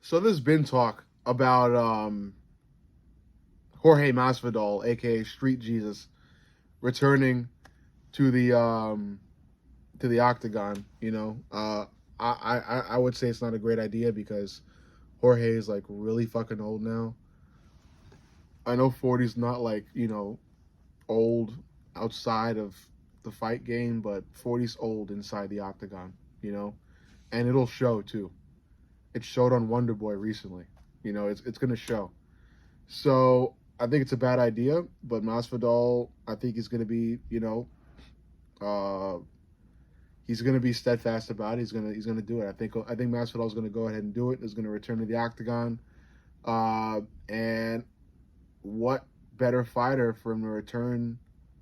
So there's been talk about Jorge Masvidal, aka Street Jesus, returning to the Octagon. I would say it's not a great idea because Jorge is like really fucking old now. I know 40's not like old outside of the fight game, but 40's old inside the Octagon. You know, and it'll show too. It showed on Wonder Boy recently. It's gonna show. So I think it's a bad idea, but Masvidal, I think he's going to be, uh, he's going to be steadfast about it. He's gonna do it. I think Masvidal is going to go ahead and do it. Is going to return to the octagon, and what better fighter for him to return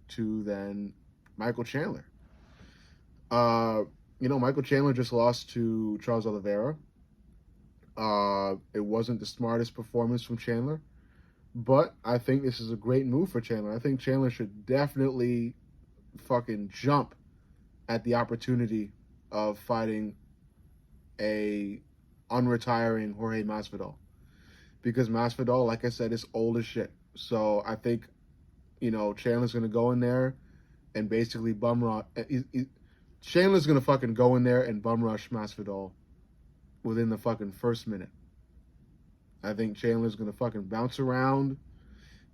to than Michael Chandler? Uh, Michael Chandler just lost to Charles Oliveira. It wasn't the smartest performance from Chandler. But I think this is a great move for Chandler. I think Chandler should definitely fucking jump at the opportunity of fighting a unretiring Jorge Masvidal. Because Masvidal, like I said, is old as shit. So I think, Chandler's going to go in there and basically bum rush. Chandler's going to fucking go in there and bum rush Masvidal within the fucking first minute. I think Chandler's going to fucking bounce around.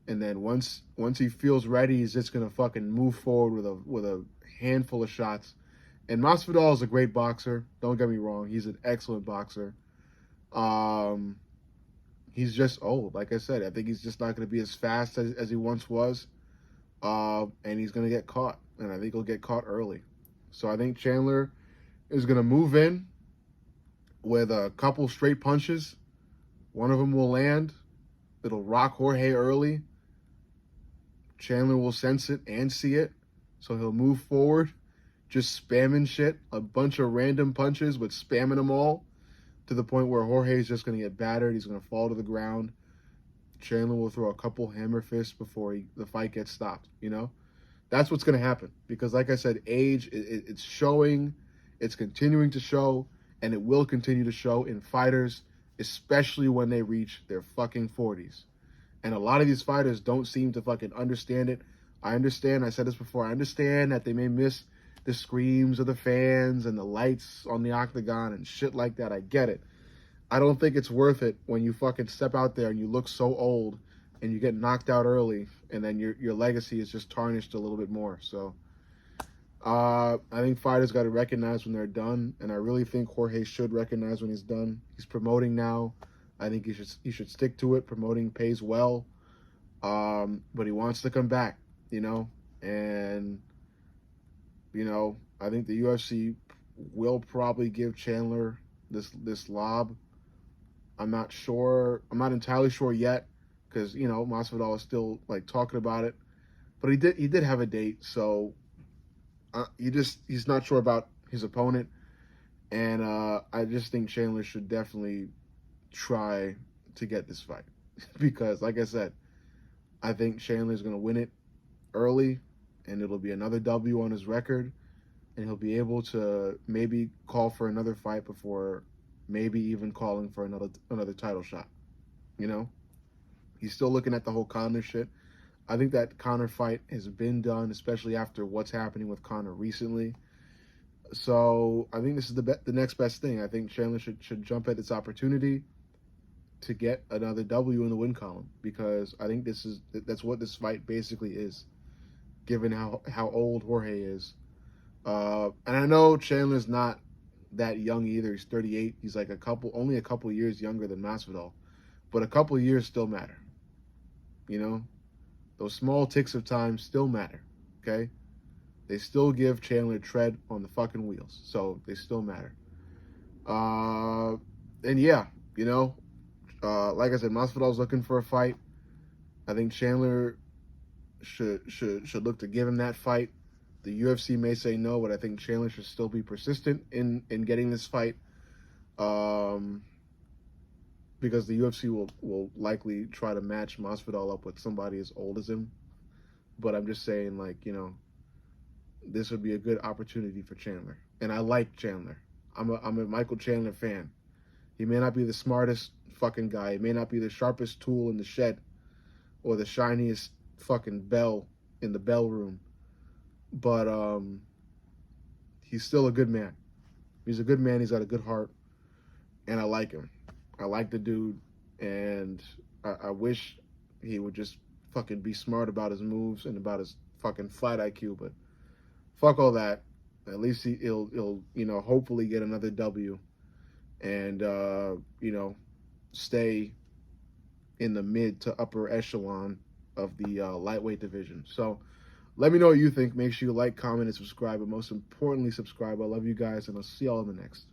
And then once he feels ready, he's just gonna fucking move forward with a handful of shots. And Masvidal is a great boxer. Don't get me wrong; he's an excellent boxer. Um, he's just old. Like I said, I think he's just not gonna be as fast as he once was. And he's gonna get caught, and I think he'll get caught early. So I think Chandler is gonna move in with a couple straight punches. One of them will land. It'll rock Jorge early. Chandler will sense it and see it, so he'll move forward, just spamming shit, a bunch of random punches, but spamming them all to the point where Jorge is just going to get battered. He's going to fall to the ground. Chandler will throw a couple hammer fists before the fight gets stopped. That's what's going to happen because, like I said, age it's showing, it's continuing to show, and it will continue to show in fighters, especially when they reach their fucking 40s. And a lot of these fighters don't seem to fucking understand it. I understand, I said this before, I understand that they may miss the screams of the fans and the lights on the octagon and shit like that. I get it. I don't think it's worth it when you fucking step out there and you look so old and you get knocked out early and then your legacy is just tarnished a little bit more. So I think fighters got to recognize when they're done, and I really think Jorge should recognize when he's done. He's promoting now. I think he should stick to it. Promoting pays well, but he wants to come back, and I think the UFC will probably give Chandler this lob. I'm not sure. I'm not entirely sure yet because Masvidal is still like talking about it, but he did have a date, so he's not sure about his opponent, and I just think Chandler should definitely try to get this fight because, like I said, I think Chandler's going to win it early, and it'll be another W on his record, and he'll be able to maybe call for another fight before maybe even calling for another title shot. You know, he's still looking at the whole Conor shit. I think that Conor fight has been done, especially after what's happening with Conor recently. So I think this is the next best thing. I think Chandler should jump at this opportunity to get another W in the win column because I think that's what this fight basically is, given how old Jorge is. And I know Chandler's not that young either. He's 38. He's like only a couple years younger than Masvidal, but a couple years still matter. Those small ticks of time still matter. Okay, they still give Chandler tread on the fucking wheels, so they still matter. And yeah, like I said, Masvidal's looking for a fight. I think Chandler should look to give him that fight. The UFC may say no, but I think Chandler should still be persistent in getting this fight. Because the UFC will likely try to match Masvidal up with somebody as old as him. But I'm just saying, this would be a good opportunity for Chandler. And I like Chandler. I'm a Michael Chandler fan. He may not be the smartest fucking guy. He may not be the sharpest tool in the shed or the shiniest fucking bell in the bell room. But he's still a good man. He's a good man. He's got a good heart. And I like him. I like the dude. And I wish he would just fucking be smart about his moves and about his fucking fight IQ. But fuck all that. At least he'll you know, hopefully get another W. And, you know, stay in the mid to upper echelon of the lightweight division. So let me know what you think. Make sure you like, comment, and subscribe. But most importantly, subscribe. I love you guys, and I'll see y'all in the next.